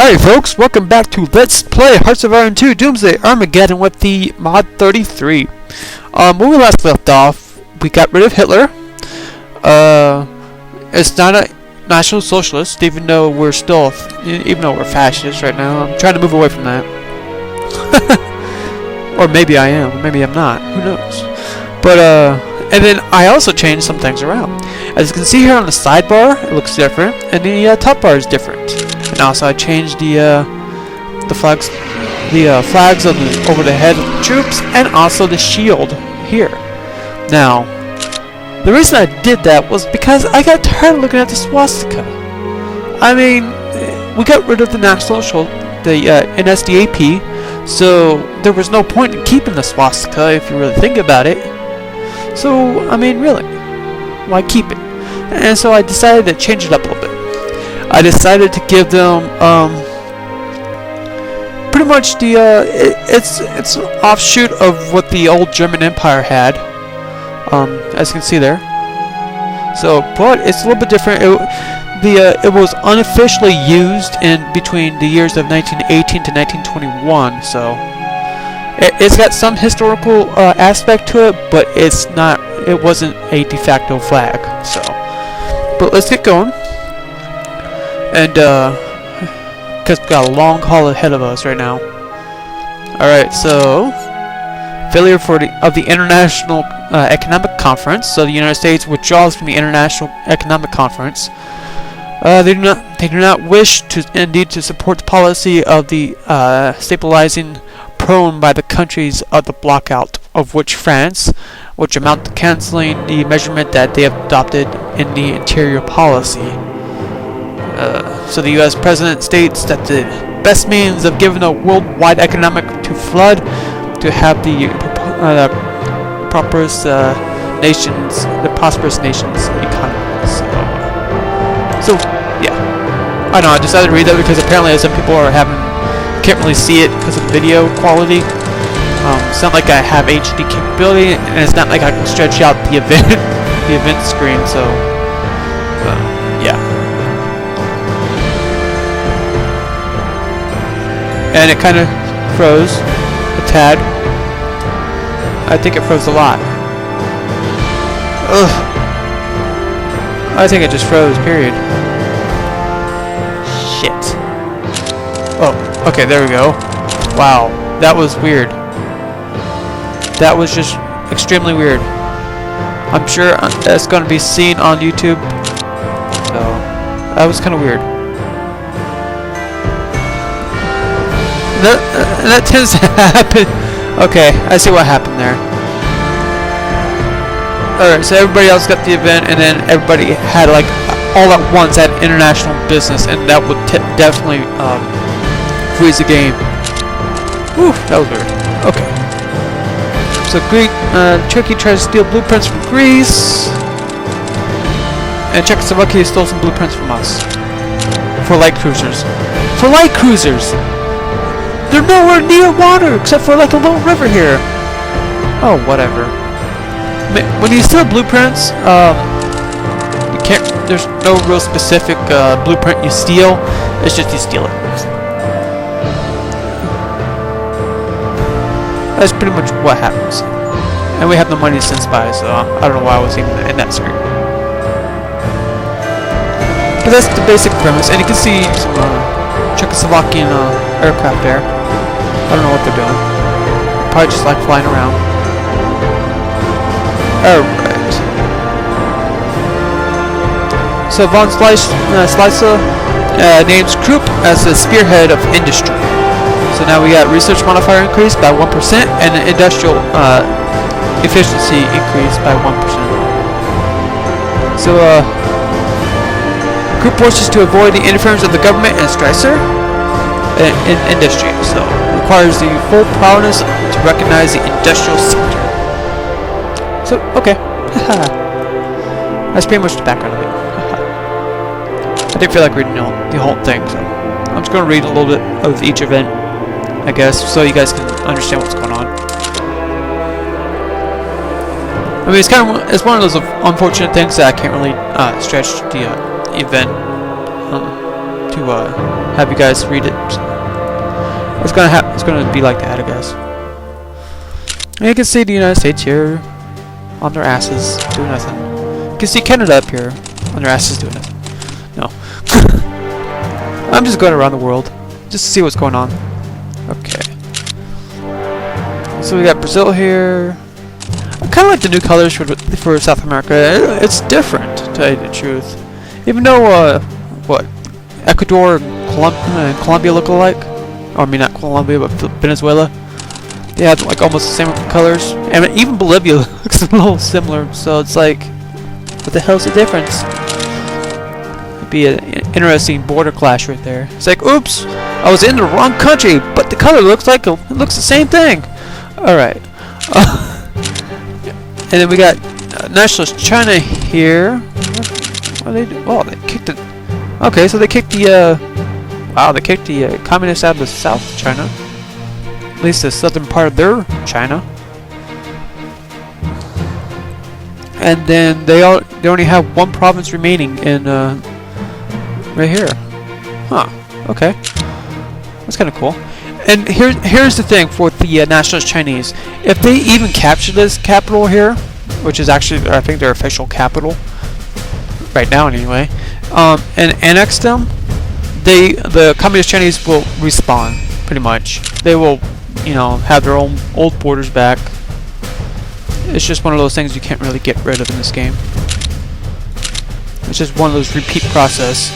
Alright folks, welcome back to Let's Play Hearts of Iron 2 Doomsday Armageddon with the mod 33. When we last left off, we got rid of Hitler. It's not a National Socialist, even though we're fascists right now. I'm trying to move away from that. Or maybe I am, maybe I'm not, who knows. But and then I also changed some things around. As you can see here on the sidebar, it looks different, and the top bar is different. And also I changed the flags of over the head of the troops, and also the shield here. Now, the reason I did that was because I got tired of looking at the swastika. I mean, we got rid of the National NSDAP, so there was no point in keeping the swastika if you really think about it. So, I mean, really, why keep it? And so I decided to change it up a little bit. I decided to give them pretty much the it's an offshoot of what the old German Empire had, as you can see there. So, but it's a little bit different. It was unofficially used in between the years of 1918 to 1921. So it's got some historical aspect to it, but it's not. It wasn't a de facto flag. So, but let's get going. And because we've got a long haul ahead of us right now. Alright, so failure of the International Economic Conference. So the United States withdraws from the International Economic Conference. They do not wish to support the policy of the stabilizing prone by the countries of the blockout, of which France, which amount to canceling the measurement that they have adopted in the interior policy. So the U.S. President states that the best means of giving a worldwide economic to flood to have the prosperous nations' economies. So yeah, I know I decided to read that because apparently some people can't really see it because of the video quality. It's not like I have HD capability, and it's not like I can stretch out the event screen. So yeah. And it kind of froze a tad. I think it froze a lot. Ugh. I think it just froze, period. Shit. Oh, okay, there we go. Wow, that was weird. That was just extremely weird. I'm sure that's going to be seen on YouTube. So, that was kind of weird. That tends to happen. Okay, I see what happened there. Alright, so everybody else got the event, and then everybody had, like, all at once had international business, and that would definitely freeze the game. Whew, that was weird. Okay. So Turkey tries to steal blueprints from Greece, and Czechoslovakia stole some blueprints from us. For light cruisers. For light cruisers! They're nowhere near water, except for like a little river here. Oh, whatever. When you steal blueprints, you can't. There's no real specific blueprint you steal. It's just you steal it. That's pretty much what happens. And we have no money to send spies, so I don't know why I was even in that screen. But that's the basic premise, and you can see some Czechoslovakian aircraft there. I don't know what they're doing. Probably just like flying around. Alright. So von Schleicher names Krupp as the spearhead of industry. So now we got research modifier increased by 1% and an industrial efficiency increased by 1%. So Krupp wishes to avoid the interference of the government and Streicher in industry, so requires the full prowess to recognize the industrial sector. So, okay. That's pretty much the background of it. I didn't feel like reading the whole thing, so I'm just going to read a little bit of each event, I guess, so you guys can understand what's going on. I mean, it's one of those unfortunate things that I can't really stretch the event to have you guys read it. It's gonna be like that, I guess. And you can see the United States here on their asses doing nothing. You can see Canada up here on their asses doing nothing. No. I'm just going around the world just to see what's going on. Okay. So we got Brazil here. I kind of like the new colors for South America. It's different, to tell you the truth. Even though, what, Ecuador and Colombia look alike. Or I mean, not Colombia, but Venezuela. They have like almost the same colors. And even Bolivia looks a little similar. So it's like, what the hell's the difference? It'd be an interesting border clash right there. It's like, oops, I was in the wrong country, but the color looks like it looks the same thing. All right. And then we got Nationalist China here. What do they do? Oh, they kicked it. Okay, so they kicked the wow, they kicked the communists out of the South China. At least the southern part of their China. And then they only have one province remaining in right here. Huh. Okay. That's kind of cool. And here's the thing for the Nationalist Chinese. If they even capture this capital here, which is actually, I think, their official capital right now anyway, and annex them, the Communist Chinese will respawn, pretty much. They will, you know, have their own old borders back. It's just one of those things you can't really get rid of in this game. It's just one of those repeat process.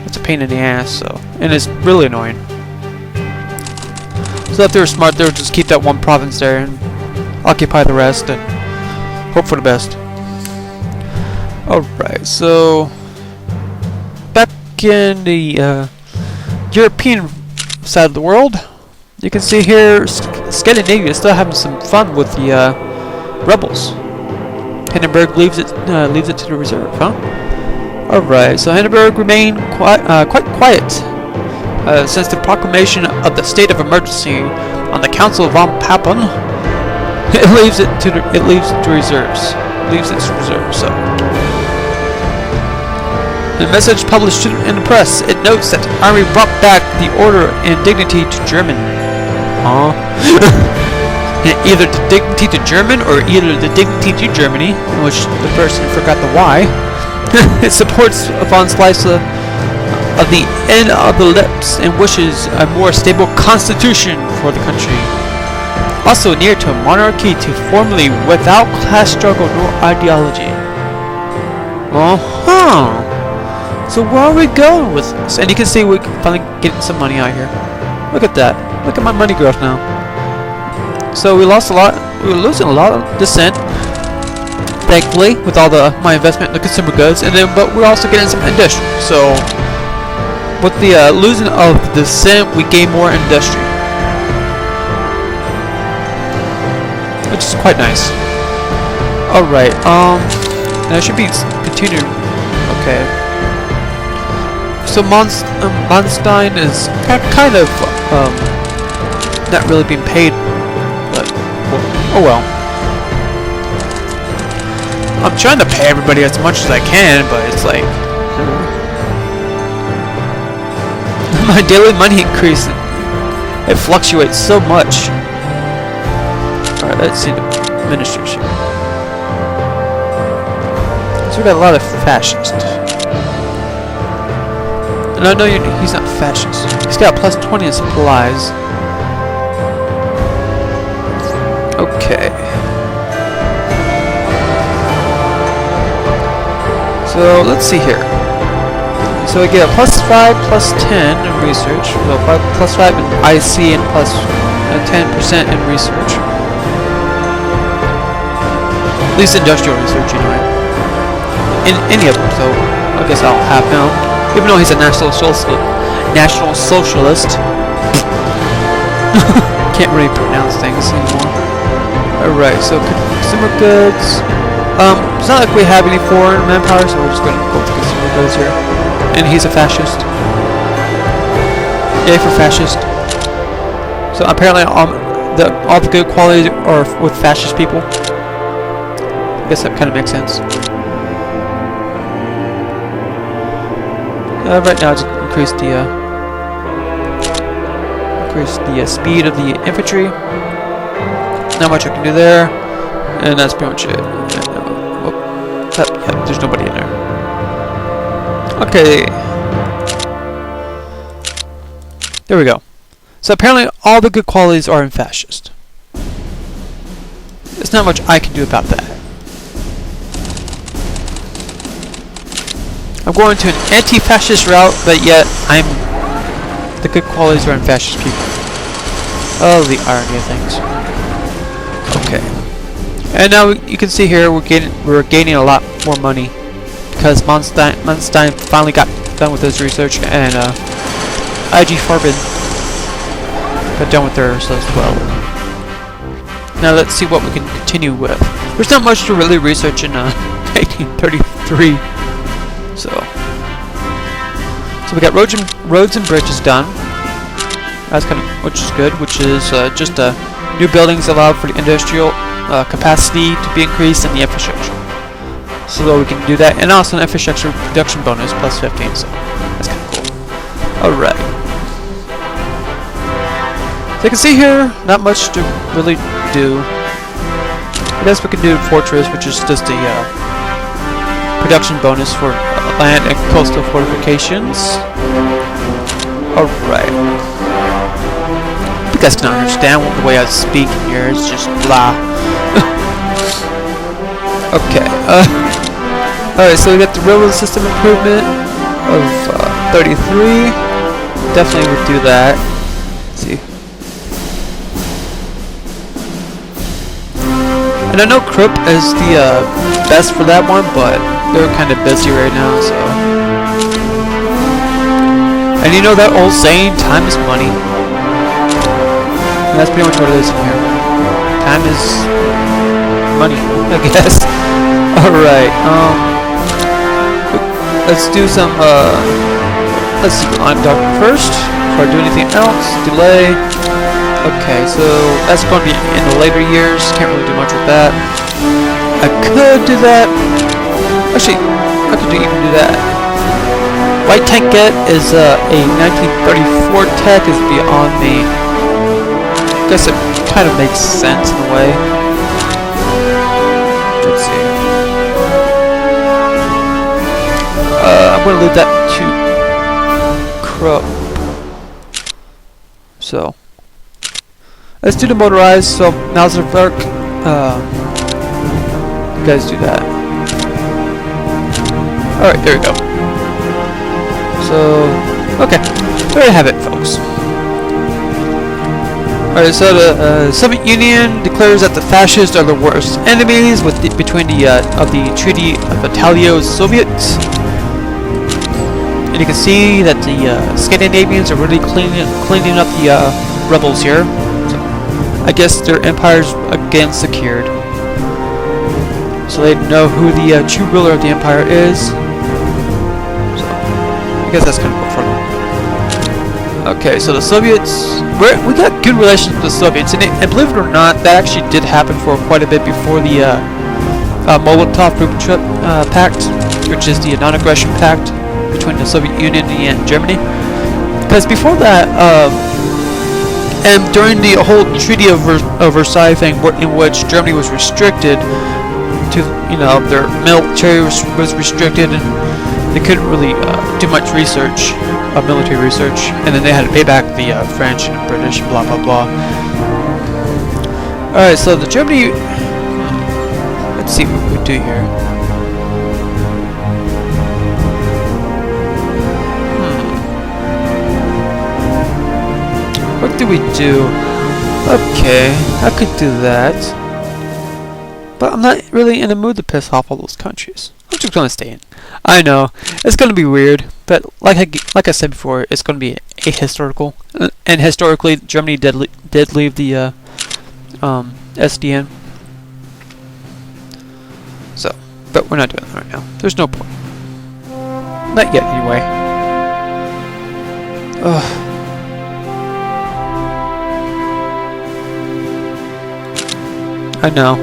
It's a pain in the ass, so, and it's really annoying. So if they were smart, they would just keep that one province there and occupy the rest and hope for the best. Alright, so back in the European side of the world, you can see here Scandinavia is still having some fun with the rebels. Hindenburg leaves it to the reserve, huh? Alright, so Hindenburg remained quite quiet since the proclamation of the state of emergency on the Council of Von Papen. It leaves its reserves. So, in a message published in the press, it notes that the army brought back the order and dignity to German. Either the dignity to German or either the dignity to Germany, which the person forgot the Y. It supports von Slice of the end of the lips and wishes a more stable constitution for the country. Also near to a monarchy to formally without class struggle nor ideology. So where are we going with this? And you can see we're finally getting some money out here. Look at that. Look at my money growth now. So we lost a lot. We were losing a lot of dissent, thankfully, with all my investment in the consumer goods, and then but we're also getting some industry. So with the losing of the dissent, we gain more industry, which is quite nice. Alright, and I should be continuing. Okay. So Monstein is kind of not really being paid, but oh well. I'm trying to pay everybody as much as I can, but it's like my daily money increase, it fluctuates so much. Alright, let's see the administration. So we got a lot of fascists. No, he's not fascist. He's got plus 20 in supplies. Okay. So let's see here. So we get a plus 5, plus 10 in research. So plus 5 in IC and plus 10% in research. At least industrial research, anyway. In any of them, so I guess I'll have him. Even though he's a National Socialist. Can't really pronounce things anymore. Alright, so consumer goods. It's not like we have any foreign manpower, so we're just going to go with consumer goods here. And he's a fascist. Yay for fascist. So apparently all the good qualities are with fascist people. I guess that kind of makes sense. Right now, just increase the speed of the infantry. Not much I can do there, and that's pretty much it. Yeah, there's nobody in there. Okay, there we go. So apparently, all the good qualities are in fascist. There's not much I can do about that. I'm going to an anti-fascist route, but yet the good qualities are in fascist people. Oh, the irony of things. Okay, and now you can see here we're gaining a lot more money because Manstein finally got done with his research, and IG Farben got done with theirs as well. Now let's see what we can continue with. There's not much to really research in 1933. So we got roads and bridges done. That's which is good. Which is just new buildings allow for the industrial capacity to be increased in the infrastructure. So we can do that, and also an infrastructure production bonus plus 15. So that's kind of cool. All right. So you can see here, not much to really do. I guess we can do Fortress, which is just a production bonus for land and coastal fortifications. Alright. You guys can understand the way I speak here, it's just blah. Okay, alright, so we got the railroad system improvement of 33. Definitely would do that. Let's see. And I know Krupp is the best for that one, but they're kind of busy right now, so. And you know that old saying, time is money. And that's pretty much what it is in here. Time is money, I guess. Alright, let's do some, let's see, I'm talking first, before I do anything else. Delay. Okay, so that's going to be in the later years. Can't really do much with that. I could do that. Actually, I could even do that. White tank get is a 1934 tech is beyond me. I guess it kind of makes sense in a way. Let's see. I'm going to leave that to Krupp. So. Let's do the motorized, so now's the work. You guys do that. Alright, there we go. So, okay. There you have it, folks. Alright, so the Soviet Union declares that the fascists are the worst enemies between the Treaty of Italo-Soviets. And you can see that the Scandinavians are really cleaning up the rebels here. I guess their empire's again secured. So they know who the true ruler of the empire is. So, I guess that's kind of cool for them. Okay, so the Soviets, we got good relations with the Soviets, and believe it or not, that actually did happen for quite a bit before the Molotov-Ribbentrop Pact, which is the non-aggression pact between the Soviet Union and Germany. Because before that, and during the whole Treaty of Versailles thing, in which Germany was restricted to, their military was restricted, and they couldn't really do much research, military research, and then they had to pay back the French and British, blah blah blah. Alright, so the Germany, let's see what we do here. What do we do? Okay, I could do that. But I'm not really in the mood to piss off all those countries. I'm just gonna stay in. I know, it's gonna be weird, but like I said before, it's gonna be ahistorical. And historically, Germany did leave the SDN. So, but we're not doing that right now. There's no point. Not yet, anyway. Ugh. I know.